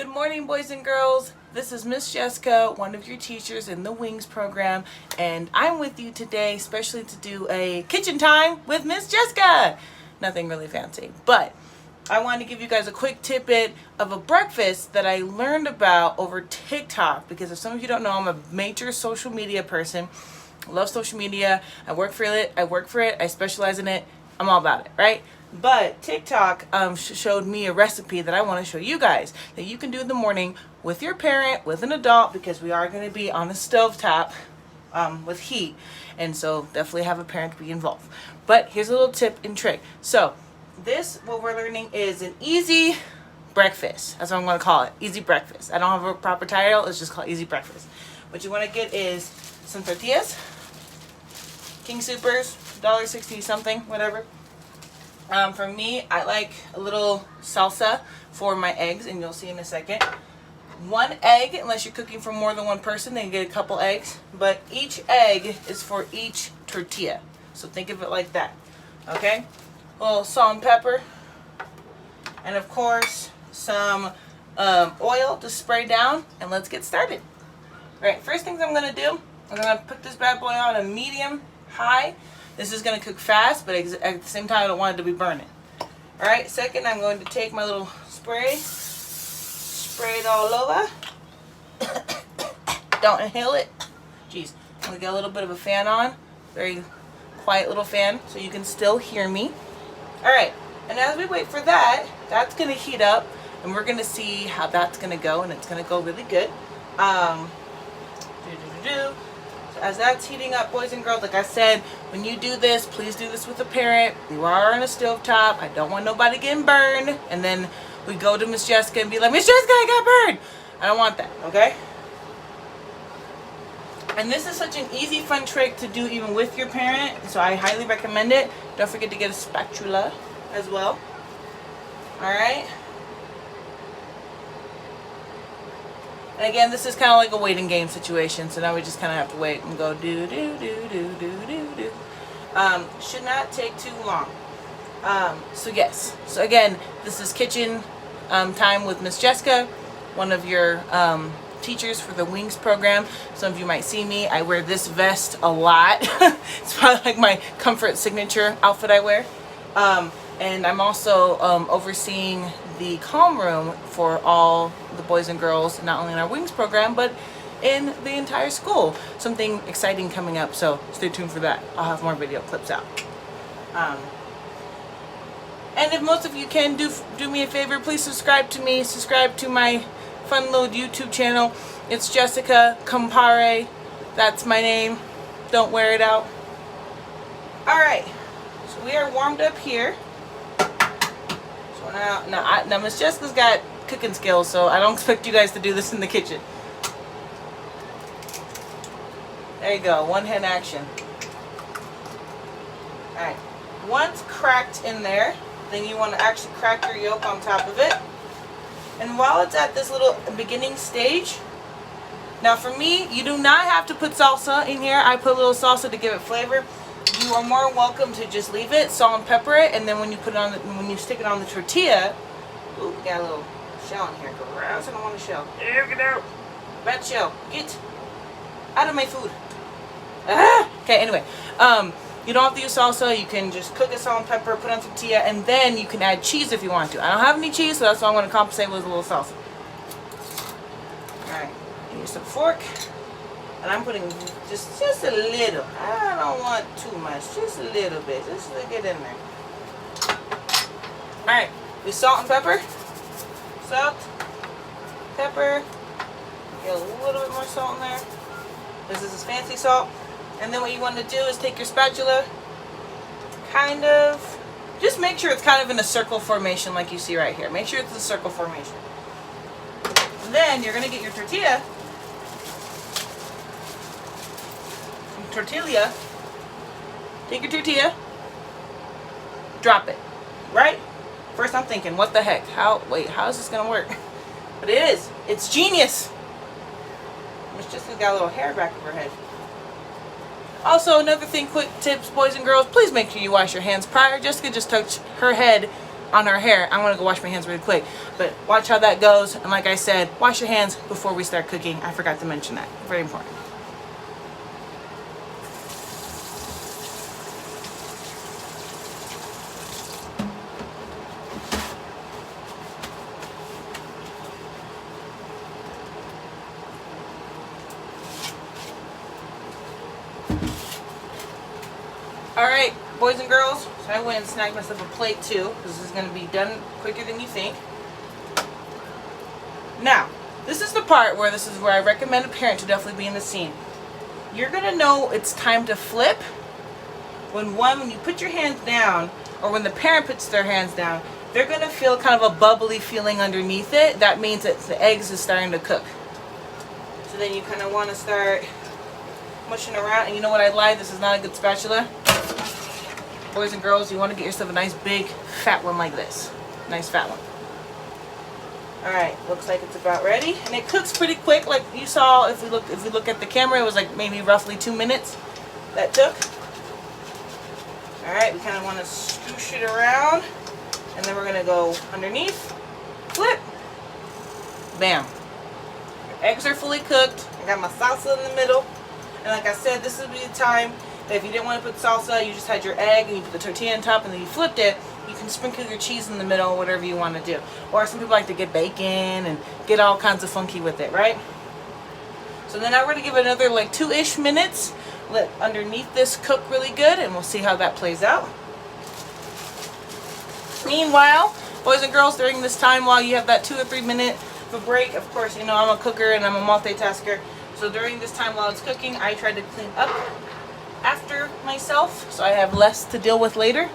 Good morning, boys and girls. This is Miss Jessica, one of your teachers in the Wings program, and I'm with you today especially to do a kitchen time with Miss Jessica. Nothing really fancy, but I wanted to give you guys a quick tidbit of a breakfast that I learned about over TikTok, because if some of you don't know, I'm a major social media person. I love social media. I work for it. I specialize in it. I'm all about it, right? But TikTok showed me a recipe that I want to show you guys that you can do in the morning with your parent, with an adult, because we are going to be on the stovetop with heat. And so definitely have a parent be involved. But here's a little tip and trick. So this, what we're learning, is an easy breakfast. That's what I'm going to call it. Easy breakfast. I don't have a proper title. It's just called easy breakfast. What you want to get is some tortillas, King Soopers, $1.60 something, whatever. For me, I like a little salsa for my eggs, and you'll see in a second. 1 egg, unless you're cooking for more than one person, then you get a couple eggs. But each egg is for each tortilla. So think of it like that. Okay? A little salt and pepper. And of course, some oil to spray down. And let's get started. Alright, first things I'm going to do, I'm going to put this bad boy on a medium high. This is going to cook fast, but at the same time, I don't want it to be burning. Alright, second, I'm going to take my little spray it all over. Don't inhale it. Jeez. I'm going to get a little bit of a fan on. Very quiet little fan, so you can still hear me. Alright, and as we wait for that, that's going to heat up, and we're going to see how that's going to go, and it's going to go really good. As that's heating up, boys and girls, like I said, when you do this, please do this with a parent. You are on a stovetop. I don't want nobody getting burned. And then we go to Miss Jessica and be like, Miss Jessica, I got burned. I don't want that, okay? And this is such an easy, fun trick to do even with your parent. So I highly recommend it. Don't forget to get a spatula as well. All right? And again, this is kind of like a waiting game situation, so now we just kind of have to wait and go do. Should not take too long. So yes. So again, this is kitchen time with Miss Jessica, one of your teachers for the Wings program. Some of you might see me. I wear this vest a lot. It's probably like my comfort signature outfit I wear. And I'm also overseeing the calm room for all the boys and girls, not only in our Wings program, but in the entire school. Something exciting coming up, so stay tuned for that. I'll have more video clips out. And if most of you can do me a favor, please subscribe to me. Subscribe to my fun little YouTube channel. It's Jessica Compare. That's my name. Don't wear it out. Alright, so we are warmed up here. Now Miss Jessica's got cooking skills, so I don't expect you guys to do this in the kitchen. There you go, one hand action. Alright, once cracked in there, then you want to actually crack your yolk on top of it. And while it's at this little beginning stage, now for me, you do not have to put salsa in here. I put a little salsa to give it flavor. You are more welcome to just leave it, salt and pepper it, and then when you put it on, when you stick it on the tortilla, ooh, we got a little shell in here. Gross, I don't want a shell. There we go. Bad shell. Get out of my food. Ah! Okay, anyway, you don't have to use salsa. You can just cook it, salt and pepper, put it on tortilla, and then you can add cheese if you want to. I don't have any cheese, so that's why I'm going to compensate with a little salsa. Alright, use a fork. And I'm putting just a little. I don't want too much. Just a little bit. Just to get in there. Alright. With salt and pepper. Salt. Pepper. Get a little bit more salt in there. This is fancy salt. And then what you want to do is take your spatula. Kind of. Just make sure it's kind of in a circle formation like you see right here. Make sure it's a circle formation. And then you're going to get your tortilla. Tortilla. Take your tortilla. Drop it. Right? First I'm thinking, what the heck? How is this gonna work? But it is. It's genius. Miss Jessica's got a little hair back of her head. Also, another thing, quick tips, boys and girls, please make sure you wash your hands prior. Jessica just touched her head on our hair. I'm gonna go wash my hands really quick, but watch how that goes. And like I said, wash your hands before we start cooking. I forgot to mention that. Very important. Alright, boys and girls, so I went and snagged myself a plate too, because this is going to be done quicker than you think. Now, this is the part where I recommend a parent to definitely be in the scene. You're going to know it's time to flip when you put your hands down, or when the parent puts their hands down, they're going to feel kind of a bubbly feeling underneath it. That means that the eggs is starting to cook. So then you kind of want to start mushing around. And you know what I lied? This is not a good spatula. Boys and girls, you want to get yourself a nice big fat one like this. Nice fat one. Alright, looks like it's about ready. And it cooks pretty quick, like you saw if we look at the camera, it was like maybe roughly 2 minutes that took. Alright, we kind of want to scoosh it around. And then we're going to go underneath. Flip. Bam. Your eggs are fully cooked. I got my salsa in the middle. And like I said, this would be the time that if you didn't want to put salsa, you just had your egg and you put the tortilla on top and then you flipped it, you can sprinkle your cheese in the middle, whatever you want to do. Or some people like to get bacon and get all kinds of funky with it, right? So then now we're going to give it another like 2-ish minutes. Let underneath this cook really good and we'll see how that plays out. Meanwhile, boys and girls, during this time while you have that 2 or 3 minute of a break, of course, you know I'm a cooker and I'm a multitasker. So during this time while it's cooking, I try to clean up after myself so I have less to deal with later.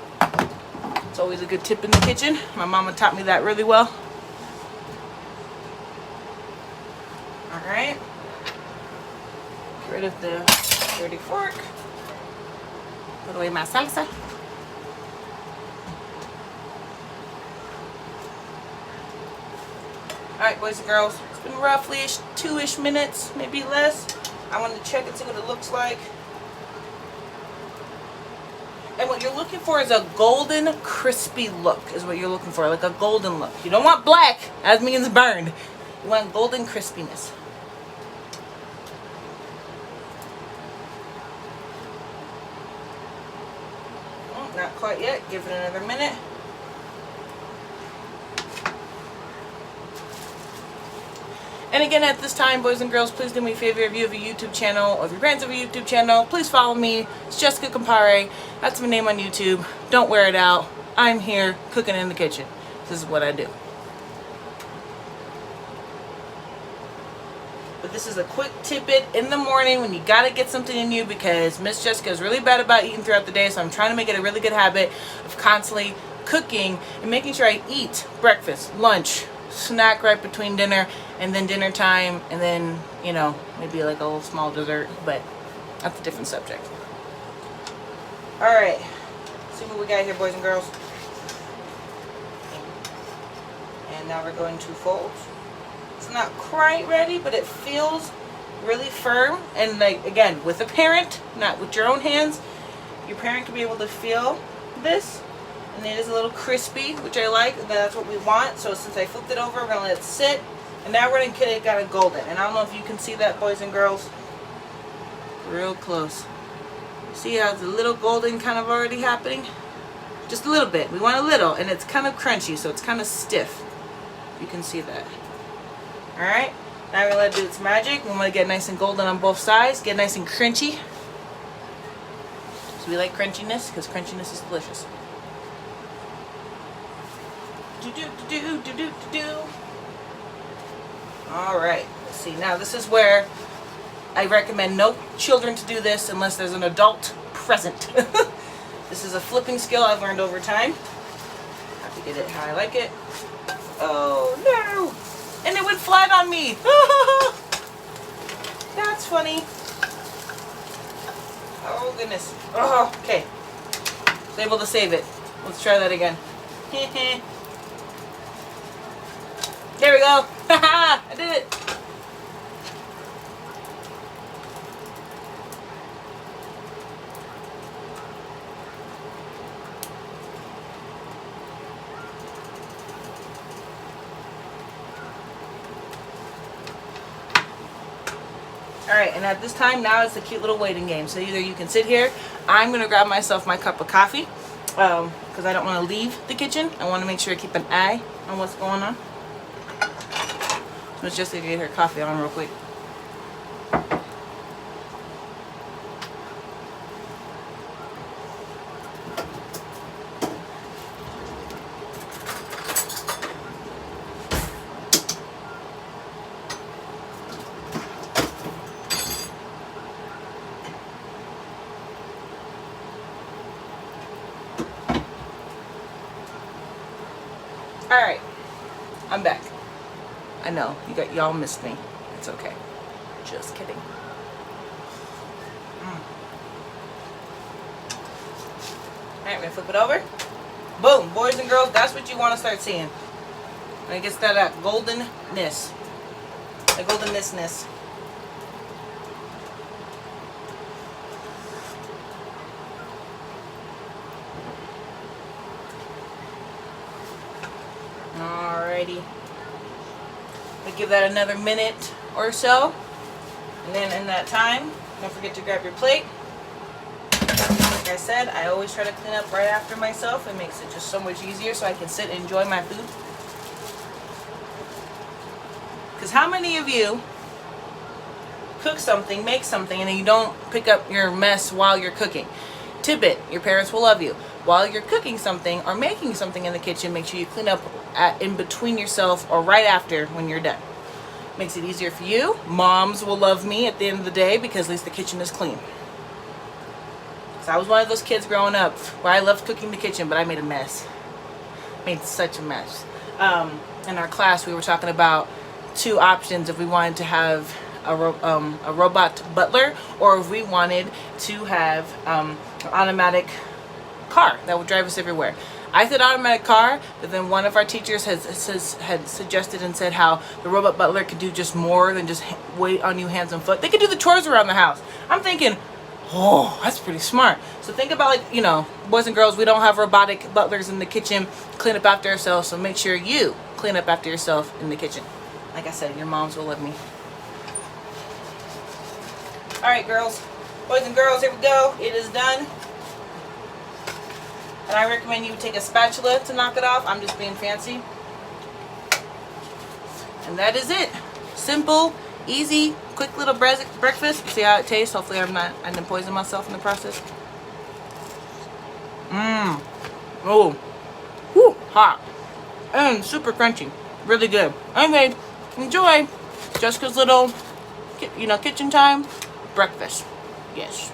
It's always a good tip in the kitchen. My mama taught me that really well. Alright. Get rid of the dirty fork. Put away my salsa. Alright, boys and girls. It's been roughly 2-ish minutes, maybe less. I want to check and see what it looks like. And what you're looking for is a golden, crispy look, is what you're looking for, like a golden look. You don't want black, that means burned. You want golden crispiness. Oh, not quite yet. Give it another minute. And again, at this time, boys and girls, please do me a favor. If you have a YouTube channel, or if your parents have a YouTube channel, please follow me. It's Jessica Compare. That's my name on YouTube. Don't wear it out. I'm here cooking in the kitchen. This is what I do. But this is a quick tidbit in the morning when you gotta get something in you, because Miss Jessica is really bad about eating throughout the day, so I'm trying to make it a really good habit of constantly cooking and making sure I eat breakfast, lunch, snack right between dinner, and then dinner time, and then, you know, maybe like a little small dessert, but that's a different subject. Alright, see what we got here, boys and girls. And now we're going to fold. It's not quite ready, but it feels really firm. And like, again, with a parent, not with your own hands, your parent can be able to feel this. And it is a little crispy, which I like. That's what we want. So since I flipped it over, we're going to let it sit. And now we're going to get it got a golden. And I don't know if you can see that, boys and girls. Real close. See how it's a little golden kind of already happening? Just a little bit. We want a little. And it's kind of crunchy, so it's kind of stiff. You can see that. Alright. Now we're going to let it do its magic. We want to get nice and golden on both sides. Get nice and crunchy. So we like crunchiness, because crunchiness is delicious. Alright, let's see. Now this is where I recommend no children to do this unless there's an adult present. This is a flipping skill I've learned over time. Have to get it how I like it. Oh no! And it went flat on me! That's funny. Oh goodness. Oh, okay. I was able to save it. Let's try that again. There we go. Haha! I did it. All right, and at this time now it's a cute little waiting game. So either you can sit here. I'm gonna grab myself my cup of coffee because I don't want to leave the kitchen. I want to make sure I keep an eye on what's going on. Let's just get her coffee on real quick. All right, I'm back. I know y'all missed me. It's okay. Just kidding. All right, we're gonna flip it over. Boom, boys and girls, that's what you want to start seeing. And it gets that goldenness, the goldenness. Alrighty. We give that another minute or so. And then in that time, don't forget to grab your plate. Like I said, I always try to clean up right after myself. It makes it just so much easier so I can sit and enjoy my food. Because how many of you cook something, make something, and then you don't pick up your mess while you're cooking? Tidbit, your parents will love you. While you're cooking something or making something in the kitchen, make sure you clean up in between yourself or right after when you're done. Makes it easier for you. Moms will love me at the end of the day because at least the kitchen is clean. So I was one of those kids growing up where I loved cooking the kitchen, but I made a mess. Made such a mess. In our class, we were talking about two options if we wanted to have a robot butler or if we wanted to have an automatic car that would drive us everywhere. I said automatic car, but then one of our teachers had suggested and said how the robot butler could do just more than just wait on you hands and foot. They could do the chores around the house. I'm thinking, oh, that's pretty smart. So think about, like, you know, boys and girls, we don't have robotic butlers in the kitchen, clean up after ourselves, so make sure you clean up after yourself in the kitchen. Like I said, your moms will love me. All right, girls, boys and girls, here we go. It is done. And I recommend you take a spatula to knock it off. I'm just being fancy. And that is it. Simple, easy, quick little breakfast. See how it tastes? Hopefully I didn't poison myself in the process. Oh. Whew, hot. And super crunchy. Really good. Anyway, enjoy Jessica's little, kitchen time breakfast. Yes.